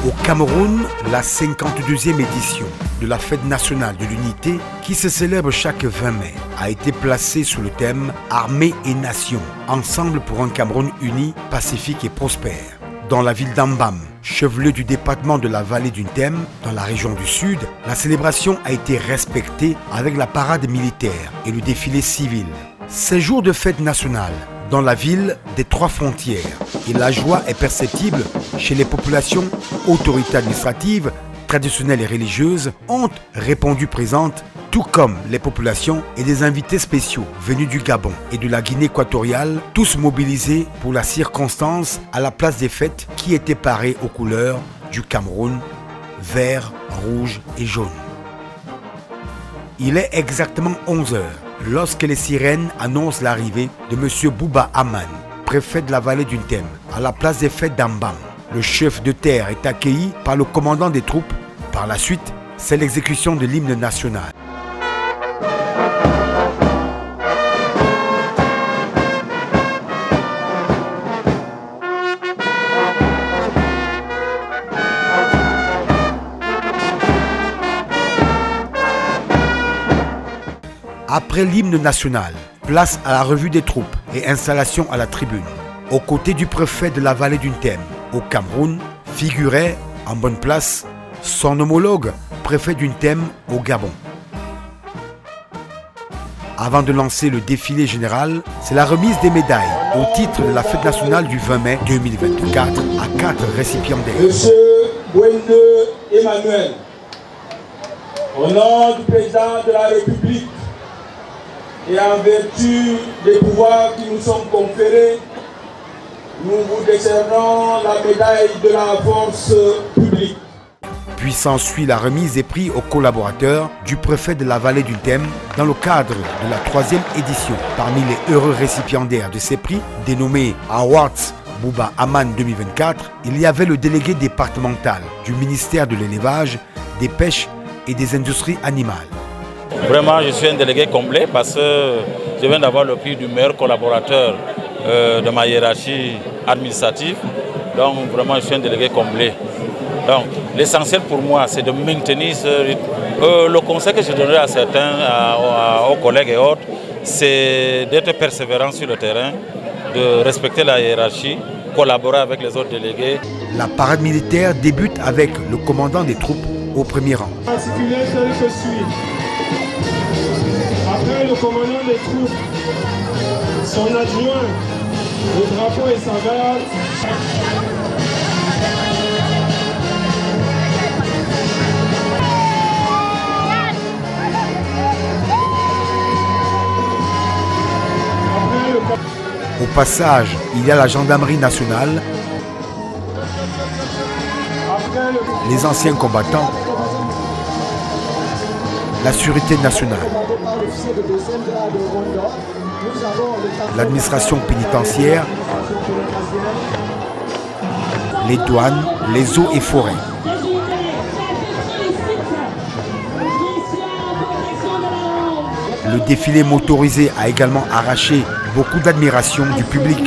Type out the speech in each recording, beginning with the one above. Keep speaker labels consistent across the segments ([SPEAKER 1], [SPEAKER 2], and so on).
[SPEAKER 1] Au Cameroun, la 52e édition de la Fête nationale de l'unité, qui se célèbre chaque 20 mai, a été placée sous le thème « Armée et Nation, ensemble pour un Cameroun uni, pacifique et prospère ». Dans la ville d'Ambam, chef-lieu du département de la vallée du Nthème, dans la région du Sud, la célébration a été respectée avec la parade militaire et le défilé civil. Ces jours de fête nationale dans la ville des trois frontières, et la joie est perceptible chez les populations, autorités administratives, traditionnelles et religieuses ont répondu présentes, tout comme les populations et des invités spéciaux venus du Gabon et de la Guinée équatoriale, tous mobilisés pour la circonstance à la place des fêtes qui était parée aux couleurs du Cameroun, vert, rouge et jaune. Il est exactement 11 heures lorsque les sirènes annoncent l'arrivée de M. Bouba Aman, préfet de la vallée du Nthème, à la place des fêtes d'Ambam. Le chef de terre est accueilli par le commandant des troupes. Par la suite, c'est l'exécution de l'hymne national. Après l'hymne national, place à la revue des troupes et installation à la tribune. Aux côtés du préfet de la vallée du Nthème, au Cameroun, figurait en bonne place son homologue, préfet du Nthème au Gabon. Avant de lancer le défilé général, c'est la remise des médailles au titre de la fête nationale du 20 mai 2024 à 4 récipiendaires.
[SPEAKER 2] Monsieur Wende Emmanuel, au nom du président de la République, et en vertu des pouvoirs qui nous sont conférés, nous vous décernons la médaille de la force publique.
[SPEAKER 1] Puis s'ensuit la remise des prix aux collaborateurs du préfet de la vallée du Nthème dans le cadre de la 3e édition. Parmi les heureux récipiendaires de ces prix, dénommés Awards Bouba Aman 2024, il y avait le délégué départemental du ministère de l'élevage, des pêches et des industries animales.
[SPEAKER 3] Vraiment, je suis un délégué complet parce que je viens d'avoir le prix du meilleur collaborateur de ma hiérarchie administrative. Donc vraiment, je suis un délégué complet. Donc l'essentiel pour moi, c'est de maintenir ce rythme. Le conseil que je donnerai à certains, aux collègues et autres, c'est d'être persévérant sur le terrain, de respecter la hiérarchie, collaborer avec les autres délégués.
[SPEAKER 1] La parade militaire débute avec le commandant des troupes au premier rang.
[SPEAKER 4] Après le commandant des troupes, son adjoint, le drapeau et sa garde.
[SPEAKER 1] Au passage, il y a la gendarmerie nationale, les anciens combattants, la sûreté nationale, l'administration pénitentiaire, les douanes, les eaux et forêts. Le défilé motorisé a également arraché beaucoup d'admiration du public.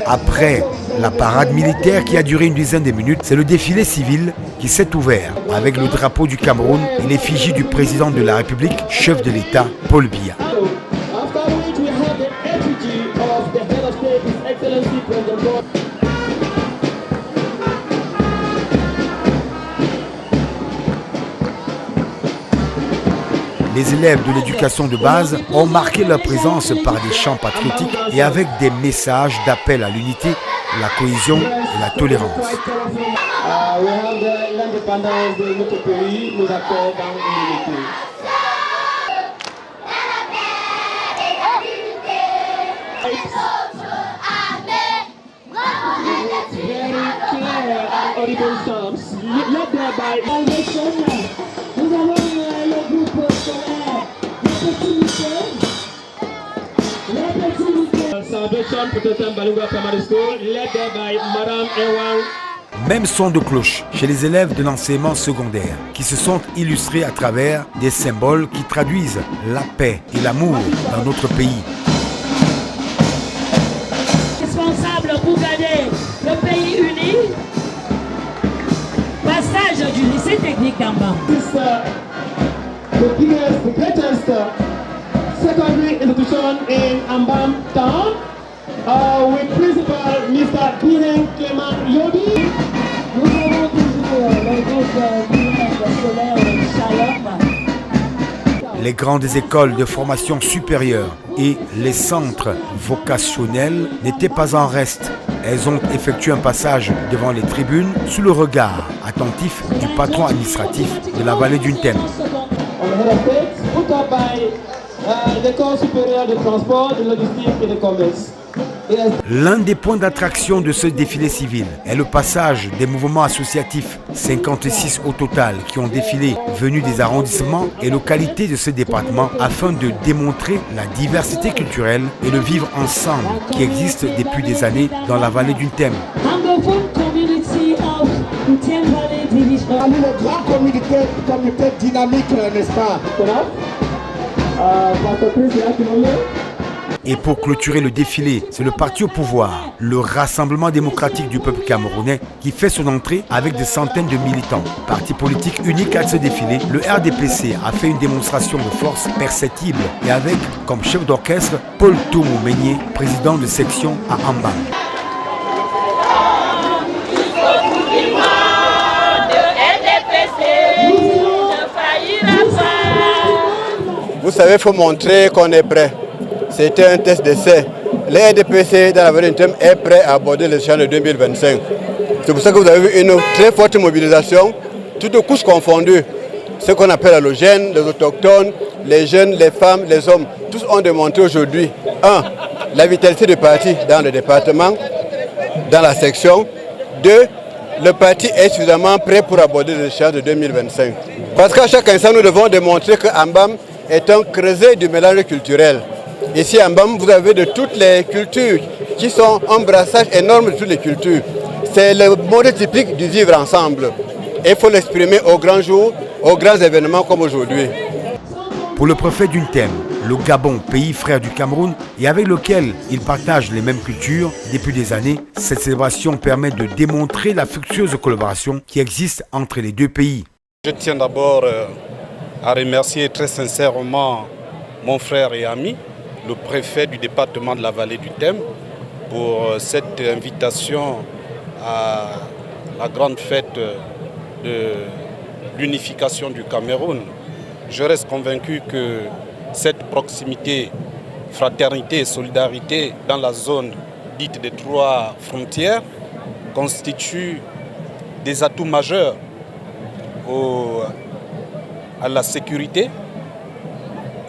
[SPEAKER 1] Après la parade militaire qui a duré une dizaine de minutes, c'est le défilé civil qui s'est ouvert avec le drapeau du Cameroun et l'effigie du président de la République, chef de l'État, Paul Biya. Les élèves de l'éducation de base ont marqué leur présence par des chants patriotiques et avec des messages d'appel à l'unité, la cohésion et la tolérance.
[SPEAKER 4] L'indépendance de notre pays nous accorde l'unité. Nous avons le groupe scolaire
[SPEAKER 1] Même son de cloche chez les élèves de l'enseignement secondaire qui se sont illustrés à travers des symboles qui traduisent la paix et l'amour dans notre pays.
[SPEAKER 5] Responsable pour garder le pays uni.
[SPEAKER 4] the biggest, the greatest secondary institution in Ambam town, with principal Mr. Biren Clément Yodi.
[SPEAKER 5] Nous avons toujours le groupe bilingue scolaire Shalom.
[SPEAKER 1] Les grandes écoles de formation supérieure et les centres vocationnels n'étaient pas en reste. Elles ont effectué un passage devant les tribunes sous le regard attentif du patron administratif de la vallée d'Untem.
[SPEAKER 4] L'École supérieure de transport, de logistique et de commerce.
[SPEAKER 1] L'un des points d'attraction de ce défilé civil est le passage des mouvements associatifs, 56 au total, qui ont défilé venus des arrondissements et localités de ce département afin de démontrer la diversité culturelle et le vivre ensemble qui existe depuis des années dans la vallée d'Untem.
[SPEAKER 6] Le grand comité dynamique, n'est-ce pas?
[SPEAKER 1] Et pour clôturer le défilé, c'est le parti au pouvoir, le Rassemblement démocratique du peuple camerounais, qui fait son entrée avec des centaines de militants. Parti politique unique à ce défilé, le RDPC a fait une démonstration de force perceptible et avec comme chef d'orchestre Paul Toumou Meigné, président de section à Ambam.
[SPEAKER 7] Vous savez, il faut montrer qu'on est prêt. C'était un test d'essai. Le RDPC dans la vallée d'Untem est prêt à aborder les champs de 2025. C'est pour ça que vous avez vu une très forte mobilisation, toutes couches confondues. Ce qu'on appelle allogènes, les autochtones, les jeunes, les femmes, les hommes, tous ont démontré aujourd'hui, la vitalité du parti dans le département, dans la section. 2, le parti est suffisamment prêt pour aborder les champs de 2025. Parce qu'à chaque instant, nous devons démontrer que Ambam est un creuset du mélange culturel. Ici à Ambam, vous avez de toutes les cultures qui sont un brassage énorme de toutes les cultures. C'est le mode typique du vivre ensemble. Et il faut l'exprimer aux grands jours, aux grands événements comme aujourd'hui.
[SPEAKER 1] Pour le préfet d'Untem, le Gabon, pays frère du Cameroun et avec lequel il partage les mêmes cultures depuis des années, cette célébration permet de démontrer la fructueuse collaboration qui existe entre les deux pays.
[SPEAKER 8] Je tiens d'abord à remercier très sincèrement mon frère et ami, le préfet du département de la vallée d'Untem, pour cette invitation à la grande fête de l'unification du Cameroun. Je reste convaincu que cette proximité, fraternité et solidarité dans la zone dite des 3 frontières constitue des atouts majeurs à la sécurité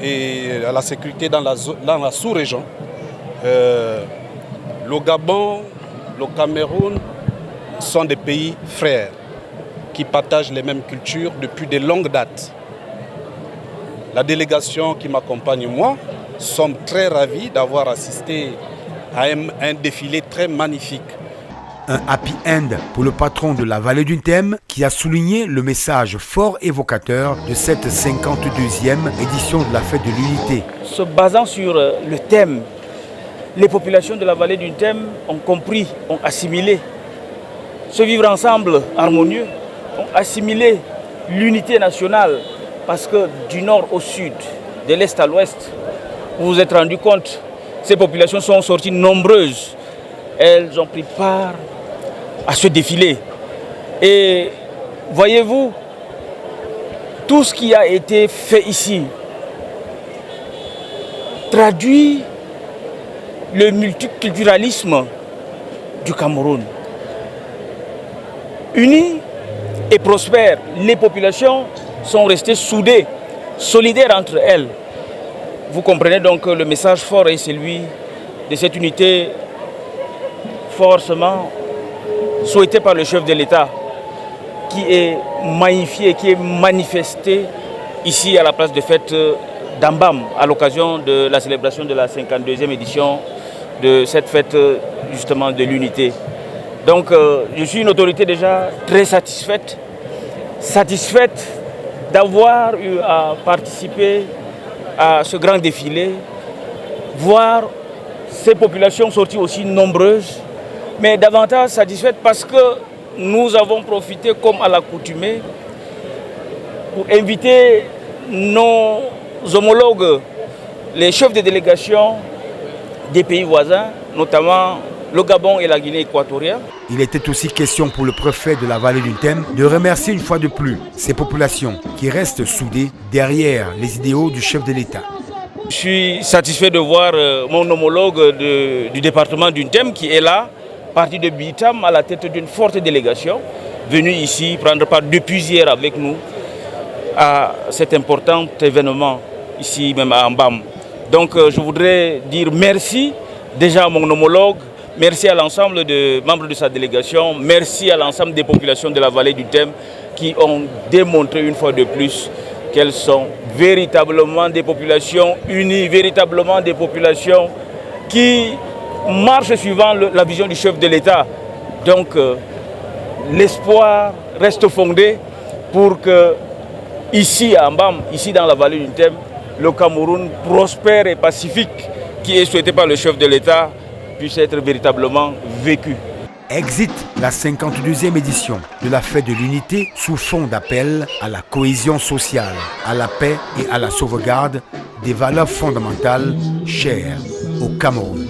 [SPEAKER 8] et à la sécurité dans la sous-région. Le Gabon, le Cameroun sont des pays frères qui partagent les mêmes cultures depuis de longues dates. La délégation qui m'accompagne, moi, sommes très ravis d'avoir assisté à un défilé très magnifique.
[SPEAKER 1] Un happy end pour le patron de la vallée d'Untem qui a souligné le message fort évocateur de cette 52e édition de la fête de l'unité.
[SPEAKER 9] Se basant sur le thème, les populations de la vallée d'Untem ont compris, ont assimilé ce vivre ensemble harmonieux, ont assimilé l'unité nationale parce que du nord au sud, de l'est à l'ouest, vous vous êtes rendu compte, ces populations sont sorties nombreuses. Elles ont pris part à ce défilé. Et voyez-vous, tout ce qui a été fait ici traduit le multiculturalisme du Cameroun. Unis et prospères, les populations sont restées soudées, solidaires entre elles. Vous comprenez donc que le message fort est celui de cette unité forcément souhaité par le chef de l'État, qui est magnifié, qui est manifesté ici à la place de fête d'Ambam, à l'occasion de la célébration de la 52e édition de cette fête justement de l'unité. Donc je suis une autorité déjà très satisfaite d'avoir eu à participer à ce grand défilé, voir ces populations sorties aussi nombreuses, mais davantage satisfaite parce que nous avons profité, comme à l'accoutumée, pour inviter nos homologues, les chefs de délégation des pays voisins, notamment le Gabon et la Guinée équatoriale.
[SPEAKER 1] Il était aussi question pour le préfet de la vallée du Tem de remercier une fois de plus ces populations qui restent soudées derrière les idéaux du chef de l'État.
[SPEAKER 9] Je suis satisfait de voir mon homologue du département du Tem qui est là, parti de Bitam à la tête d'une forte délégation, venu ici prendre part depuis hier avec nous à cet important événement ici même à Mbam. Donc je voudrais dire merci déjà à mon homologue, merci à l'ensemble des membres de sa délégation, merci à l'ensemble des populations de la vallée du Tem qui ont démontré une fois de plus qu'elles sont véritablement des populations unies, véritablement des populations qui marchent suivant la vision du chef de l'État. Donc l'espoir reste fondé pour que ici à Mbam, ici dans la vallée du Tem, le Cameroun prospère et pacifique qui est souhaité par le chef de l'État puisse être véritablement vécu.
[SPEAKER 1] Exit la 52e édition de la Fête de l'Unité sous fond d'appel à la cohésion sociale, à la paix et à la sauvegarde des valeurs fondamentales chères au Cameroun.